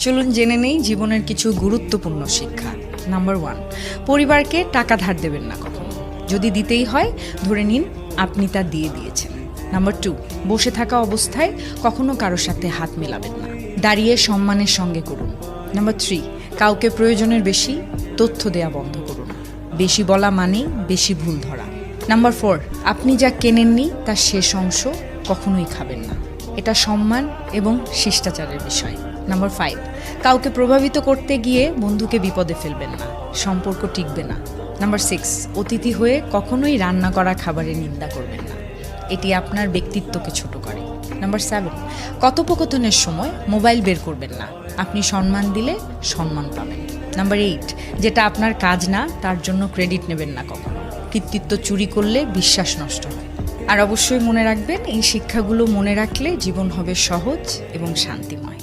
চলুন জেনে নেই জীবনের কিছু গুরুত্বপূর্ণ শিক্ষা। নাম্বার 1, পরিবারকে টাকা ধার দেবেন না কখনো। যদি দিতেই হয় ধরে নিন আপনি তা দিয়ে দিয়েছেন। নাম্বার 2, বসে থাকা অবস্থায় কখনো কারোর সাথে হাত মেলাবেন না, দাঁড়িয়ে সম্মানের সঙ্গে করুন। নাম্বার 3, কাউকে প্রয়োজনের বেশি তথ্য দেয়া বন্ধ করুন। বেশি বলা মানেই বেশি ভুল ধরা। নাম্বার 4, আপনি যা কেনেননি তার শেষ অংশ কখনোই খাবেন না। এটা সম্মান এবং শিষ্টাচারের বিষয়। নাম্বার 5, কাউকে প্রভাবিত করতে গিয়ে বন্ধুকে বিপদে ফেলবেন না, সম্পর্ক টিকবে না। নাম্বার 6, অতিথি হয়ে কখনোই রান্না করা খাবারের নিন্দা করবেন না, এটি আপনার ব্যক্তিত্বকে ছোট করে। নাম্বার 7, কথোপকথনের সময় মোবাইল বের করবেন না, আপনি সম্মান দিলে সম্মান পাবেন। নাম্বার 8, যেটা আপনার কাজ না তার জন্য ক্রেডিট নেবেন না কখনো, কৃতিত্ব চুরি করলে বিশ্বাস নষ্ট হয়। আর অবশ্যই মনে রাখবেন, এই শিক্ষাগুলো মনে রাখলে জীবন হবে সহজ এবং শান্তিময়।